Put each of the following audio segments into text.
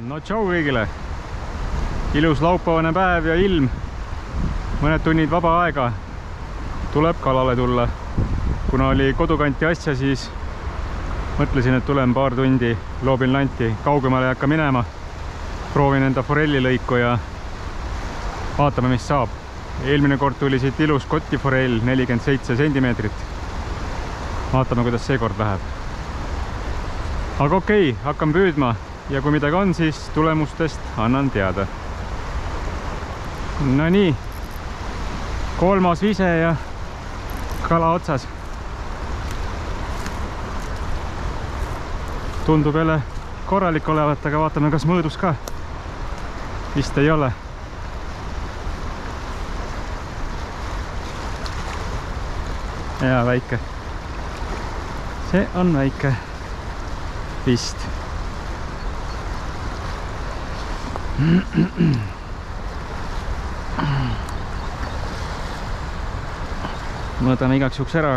No tšau kõigile! Ilus laupäevane päev ja ilm. Mõned tunnid vaba aega. Tuleb kalale tulla. Kuna oli kodukanti asja, siis mõtlesin, et tulen paar tundi loobin lanti. Kaugemale ei hakka minema. Proovin enda forellilõiku ja vaatame, mis saab. Eelmine kord tuli siit ilus kotiforell 47 sentimeetrit. Vaatame, kuidas see kord läheb. Aga okei, hakkan püüdma ja kui midagi on, siis tulemustest annan teada. No nii, kolmas vise ja kala otsas. Tundub jälle korralik olevat, aga vaatame, kas mõõdus ka. Vist ei ole. Ja väike. See on väike. Vist. Mõõdame igaks juhuks ära,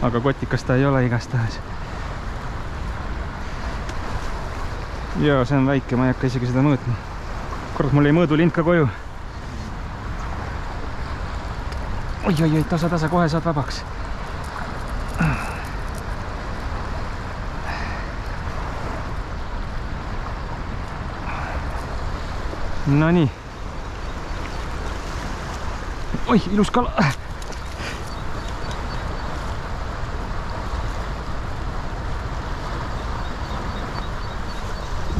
aga kotikas ta ei ole igastahes. Ja see on väike, ma ei hakka isegi seda mõõtma. Kord mul ei mõõdu lind ka koju. Oi, tasa, kohe saad vabaks. No nii. Oi, ilus kala.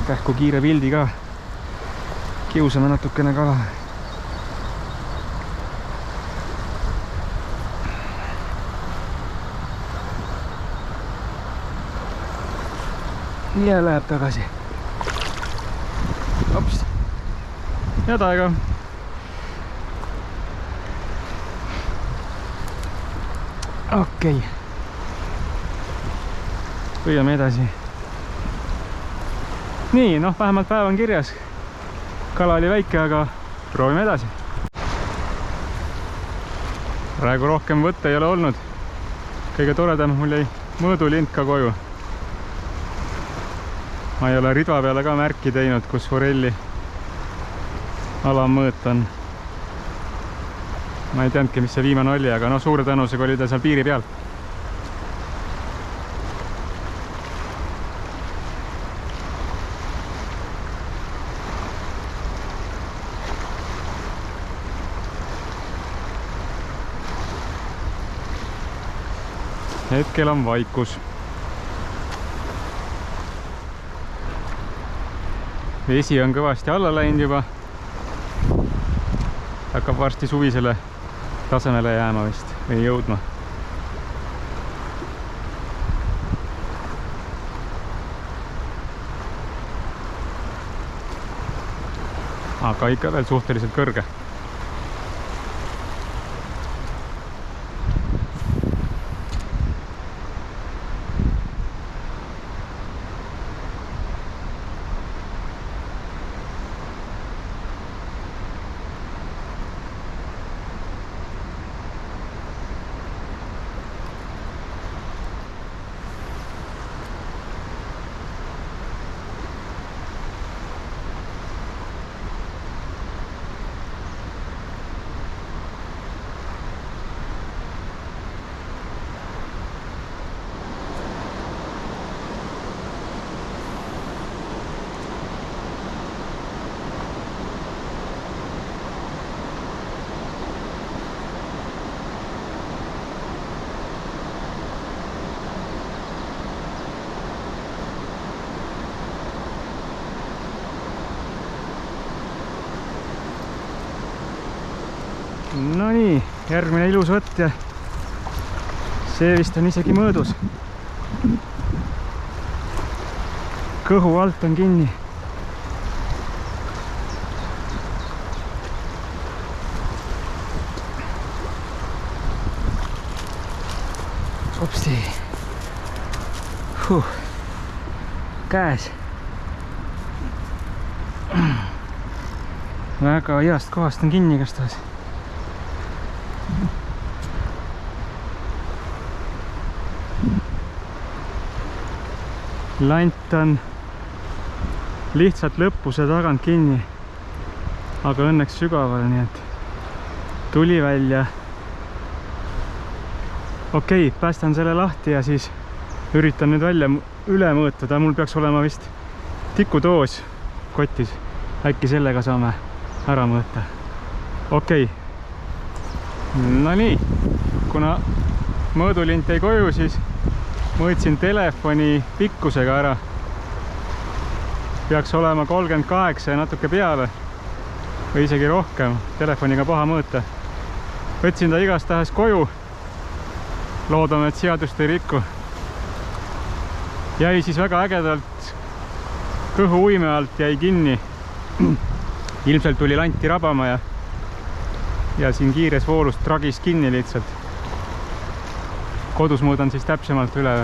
Kähku kiire pildi ka. Kiusame natukene kala. Ja läheb tagasi. Ops. Ja taega. Okei. Püüame edasi. Nii, noh, vähemalt päev on kirjas. Kala oli väike, aga proovime edasi. Praegu rohkem võtta ei ole olnud. Kõige toredam, mul jäi mõõdulind ka koju. Ma ei ole ridva peale ka märki teinud, kus forelli alamõõt on. Ma ei teadnudki, mis see viimane oli, aga no suure tõenäosusega oli ta seal piiri peal. Hetkel on vaikus. Vesi on kõvasti alla läinud juba. Hakkab varsti suvisele tasemele jääma vist või jõudma. Aga ikka veel suhteliselt kõrge. No nii, järgmine ilus võtt ja see vist on isegi mõõdus. Kõhu alt on kinni. Opsi. Käes. Väga heast kohast on kinni igastahes. lant on lihtsalt lõpuse tagant kinni, aga õnneks sügaval, nii et tuli välja. Okei, päästan selle lahti ja siis üritan nüüd välja üle mõõtuda. Mul peaks olema vist tikudoos kotis, äkki sellega saame ära mõõta. Okei, no nii, kuna mõõdulint jäi koju, siis mõõtsin telefoni pikkusega ära. Peaks olema 38 ja natuke peale või isegi rohkem, telefoniga paha mõõta. Võtsin ta igastahes koju, loodame, et seadust ei riku. Jäi siis väga ägedalt kõhu uime alt, jäi kinni. Ilmselt tuli lanti rabama ja siin kiires voolus tragis kinni lihtsalt. Kodus mõõdan siis täpsemalt üle.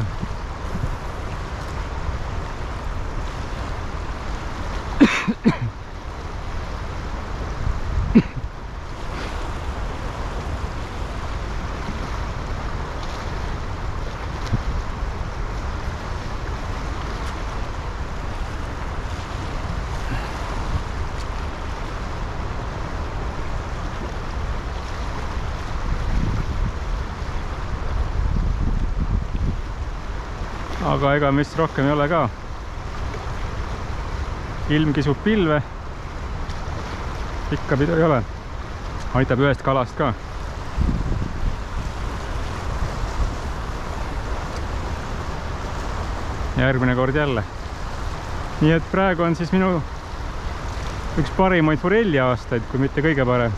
Aga ega vist rohkem ei ole ka. Ilm kisub pilve. Pikka pidu ei ole. Aitab ühest kalast ka. Järgmine kord jälle. Nii et praegu on siis minu üks parimaid forelli aastaid, kui mitte kõige parem.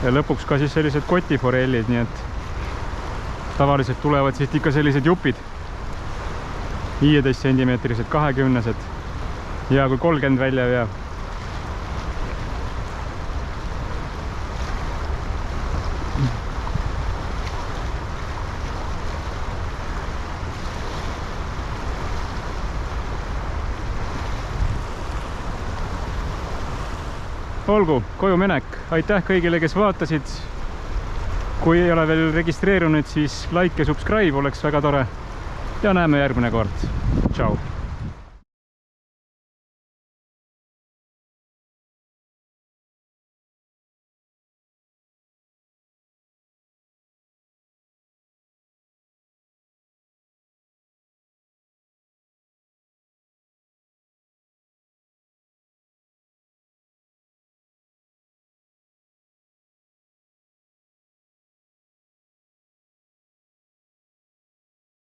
Ja lõpuks ka siis sellised kotiforellid, nii et tavaliselt tulevad siit ikka sellised jupid. 15 centimeetrised, 20-sed. Ja kui 30 välja jääb. Olgu, koju minek. Aitäh kõigile, kes vaatasid. Kui ei ole veel registreerunud, siis like ja subscribe oleks väga tore. Ja näeme järgmine kord. Tšau!